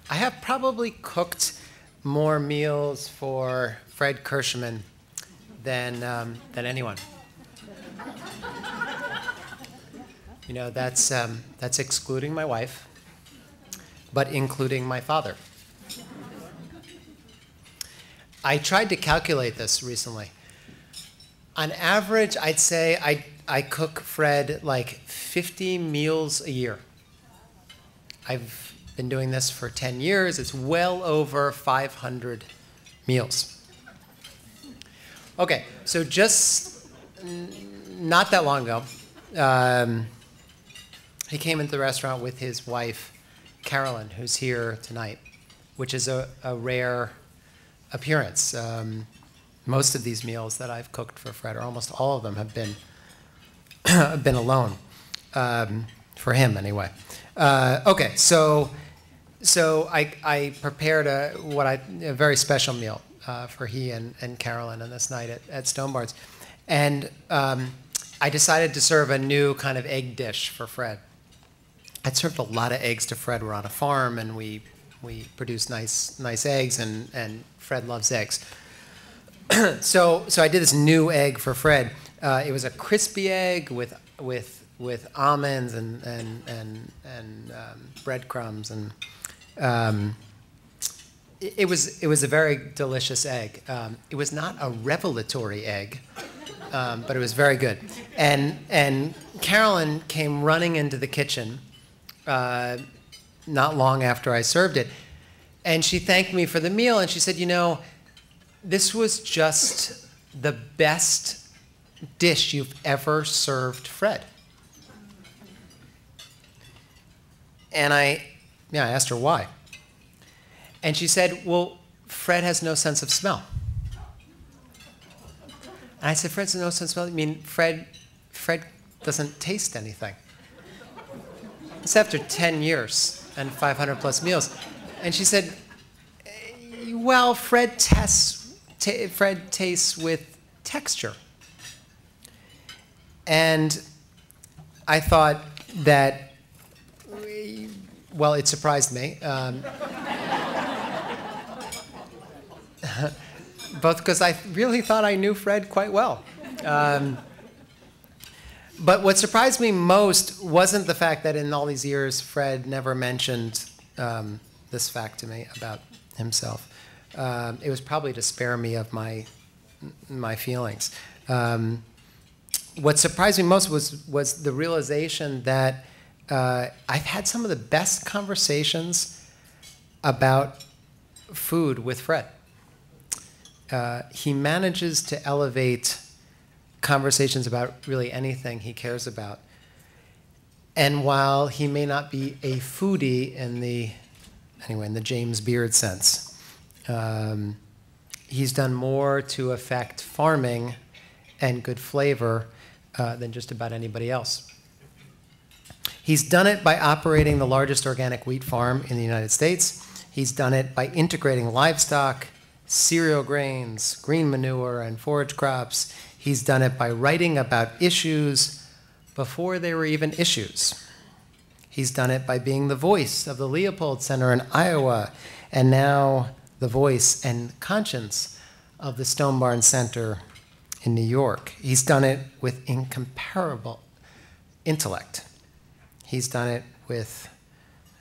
I have probably cooked more meals for Fred Kirschenmann than anyone. You know, that's excluding my wife, but including my father. I tried to calculate this recently. On average, I'd say I cook Fred like 50 meals a year. I've been doing this for 10 years. It's well over 500 meals. Okay, so just not that long ago, he came into the restaurant with his wife, Carolyn, who's here tonight, which is a rare appearance. Most of these meals that I've cooked for Fred, or almost all of them, have been alone, for him anyway. Okay, so I prepared a very special meal for he and Carolyn on this night at Stone Barns, and I decided to serve a new kind of egg dish for Fred. I'd served a lot of eggs to Fred. We're on a farm, and we produce nice eggs, and Fred loves eggs. So I did this new egg for Fred. It was a crispy egg with almonds and breadcrumbs, and it was a very delicious egg. It was not a revelatory egg, but it was very good. And Carolyn came running into the kitchen not long after I served it, and she thanked me for the meal, and she said, you know, this was just the best dish you've ever served Fred. And I asked her why. And she said, well, Fred has no sense of smell. And I said, Fred has no sense of smell? I mean, Fred doesn't taste anything. It's after 10 years and 500 plus meals. And she said, well, Fred tastes with texture. And I thought that, well, it surprised me. Both because I really thought I knew Fred quite well. But what surprised me most wasn't the fact that in all these years Fred never mentioned this fact to me about himself. It was probably to spare me of my feelings. What surprised me most was the realization that I've had some of the best conversations about food with Fred. He manages to elevate conversations about really anything he cares about. And while he may not be a foodie in the James Beard sense, he's done more to affect farming and good flavor than just about anybody else. He's done it by operating the largest organic wheat farm in the United States. He's done it by integrating livestock, cereal grains, green manure, and forage crops. He's done it by writing about issues before they were even issues. He's done it by being the voice of the Leopold Center in Iowa, and now the voice and conscience of the Stone Barns Center in New York. He's done it with incomparable intellect. He's done it with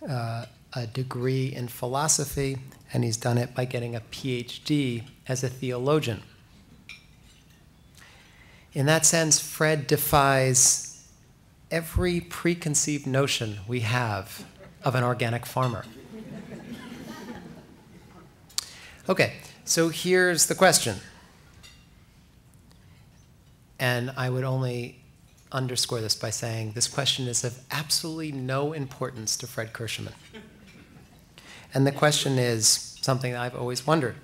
a degree in philosophy, and he's done it by getting a PhD as a theologian. In that sense, Fred defies every preconceived notion we have of an organic farmer. Okay, so here's the question. And I would only underscore this by saying this question is of absolutely no importance to Fred Kirschenmann. And the question is something that I've always wondered.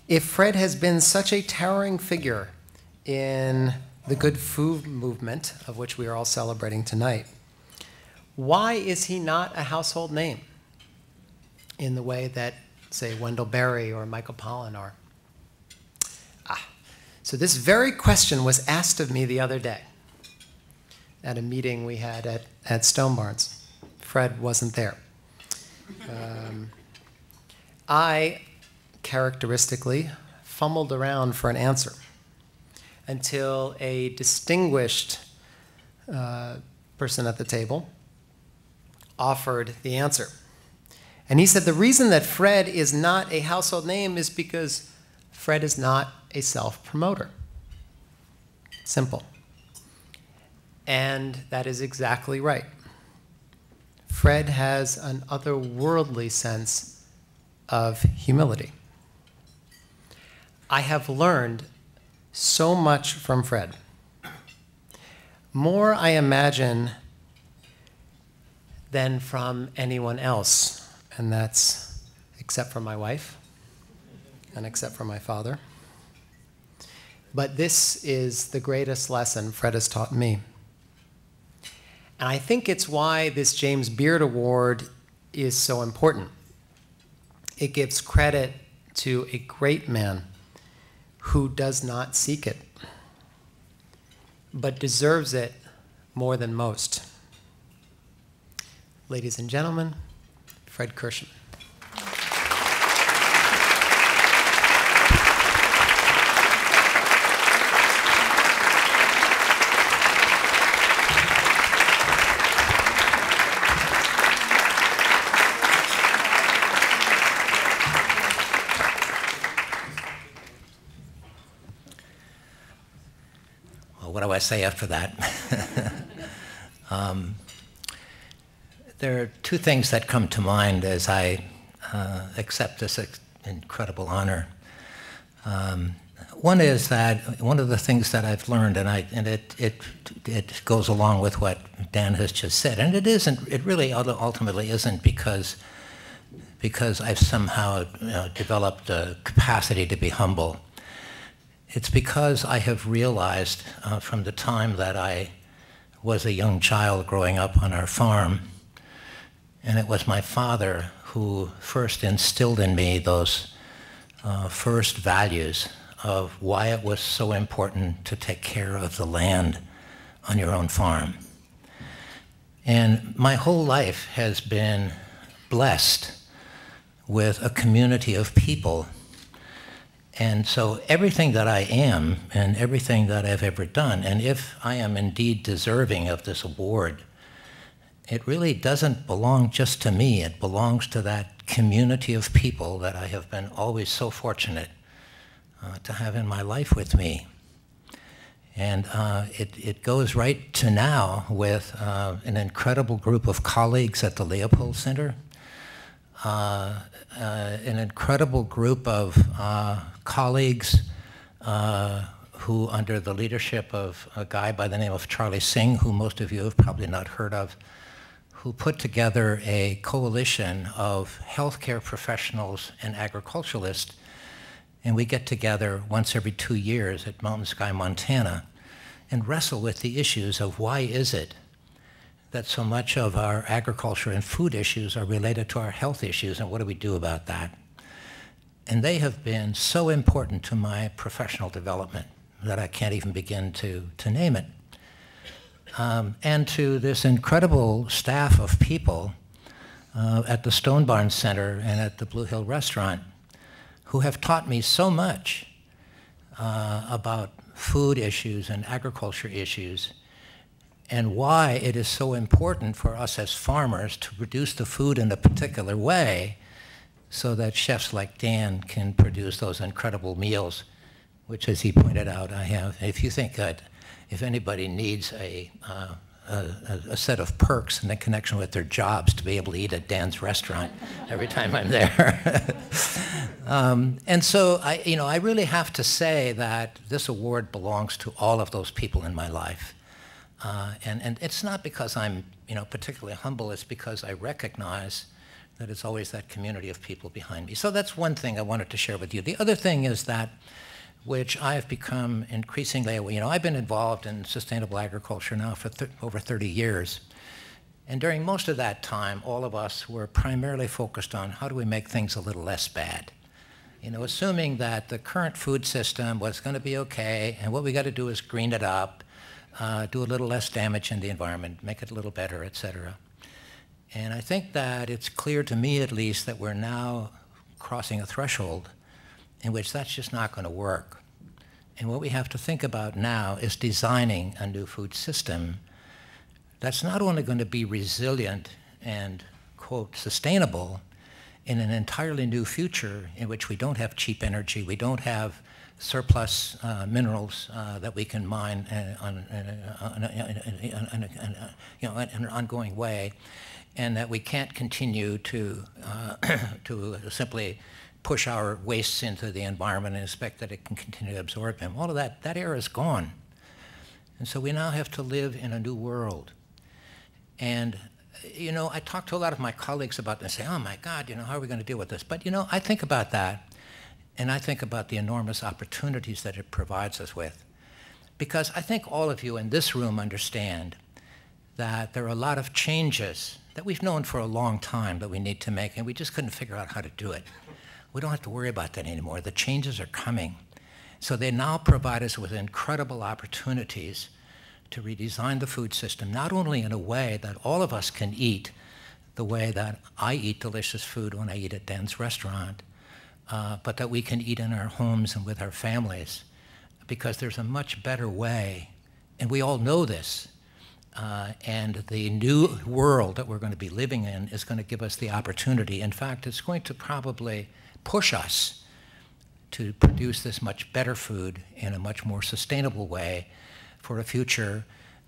If Fred has been such a towering figure in the good food movement, of which we are all celebrating tonight, why is he not a household name in the way that, say, Wendell Berry or Michael Pollan are? So this very question was asked of me the other day at a meeting we had at Stone Barns. Fred wasn't there. I, characteristically, fumbled around for an answer until a distinguished person at the table offered the answer. And he said, the reason that Fred is not a household name is because Fred is not a self-promoter. Simple. And that is exactly right. Fred has an otherworldly sense of humility. I have learned so much from Fred. More, I imagine, than from anyone else. And that's except for my wife and except for my father. But this is the greatest lesson Fred has taught me. And I think it's why this James Beard Award is so important. It gives credit to a great man who does not seek it, but deserves it more than most. Ladies and gentlemen, Fred Kirschenmann. What do I say after that? There are two things that come to mind as I accept this incredible honor. One is that one of the things that I've learned, and it goes along with what Dan has just said, and it really ultimately isn't because I've somehow developed a capacity to be humble. It's because I have realized from the time that I was a young child growing up on our farm, and it was my father who first instilled in me those first values of why it was so important to take care of the land on your own farm. And my whole life has been blessed with a community of people. And so everything that I am and everything that I've ever done, and if I am indeed deserving of this award, it really doesn't belong just to me. It belongs to that community of people that I have been always so fortunate to have in my life with me. And it goes right to now with an incredible group of colleagues at the Leopold Center, an incredible group of colleagues who, under the leadership of a guy by the name of Charlie Singh, who most of you have probably not heard of, who put together a coalition of healthcare professionals and agriculturalists. And we get together once every 2 years at Mountain Sky, Montana, and wrestle with the issues of why is it that so much of our agriculture and food issues are related to our health issues, and what do we do about that? And they have been so important to my professional development that I can't even begin to name it. And to this incredible staff of people at the Stone Barn Center and at the Blue Hill Restaurant who have taught me so much about food issues and agriculture issues, and why it is so important for us as farmers to produce the food in a particular way so that chefs like Dan can produce those incredible meals, which, as he pointed out, I have. If you think that if anybody needs a set of perks in connection with their jobs to be able to eat at Dan's restaurant every time I'm there. And so I really have to say that this award belongs to all of those people in my life. And it's not because I'm particularly humble, it's because I recognize that it's always that community of people behind me. So that's one thing I wanted to share with you. The other thing is that, which I've become increasingly, I've been involved in sustainable agriculture now for over 30 years. And during most of that time, all of us were primarily focused on how do we make things a little less bad. Assuming that the current food system was going to be okay, and what we got to do is green it up, do a little less damage in the environment, make it a little better, et cetera. And I think that it's clear to me, at least, that we're now crossing a threshold in which that's just not going to work. And what we have to think about now is designing a new food system that's not only going to be resilient and, quote, sustainable in an entirely new future in which we don't have cheap energy, we don't have surplus minerals that we can mine in an ongoing way, and that we can't continue to simply push our wastes into the environment and expect that it can continue to absorb them. All of that era is gone. And so we now have to live in a new world. And, you know, I talk to a lot of my colleagues about this and say, oh my God, you know, how are we going to deal with this? But, you know, I think about that, and I think about the enormous opportunities that it provides us with. Because I think all of you in this room understand that there are a lot of changes that we've known for a long time that we need to make, and we just couldn't figure out how to do it. We don't have to worry about that anymore. The changes are coming. So they now provide us with incredible opportunities to redesign the food system, not only in a way that all of us can eat the way that I eat delicious food when I eat at Dan's restaurant, but that we can eat in our homes and with our families, because there's a much better way, and we all know this, and the new world that we're going to be living in is going to give us the opportunity. In fact, it's going to probably push us to produce this much better food in a much more sustainable way for a future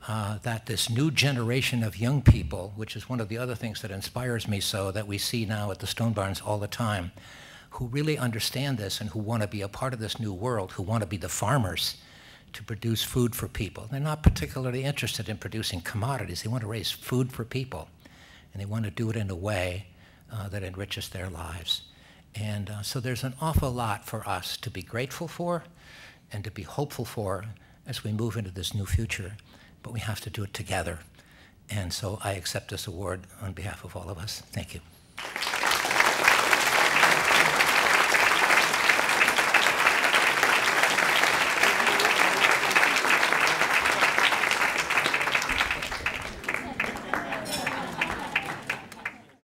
that this new generation of young people, which is one of the other things that inspires me so, that we see now at the Stone Barns all the time, who really understand this and who want to be a part of this new world, who want to be the farmers to produce food for people. They're not particularly interested in producing commodities. They want to raise food for people, and they want to do it in a way that enriches their lives. And so there's an awful lot for us to be grateful for and to be hopeful for as we move into this new future, but we have to do it together. And so I accept this award on behalf of all of us. Thank you.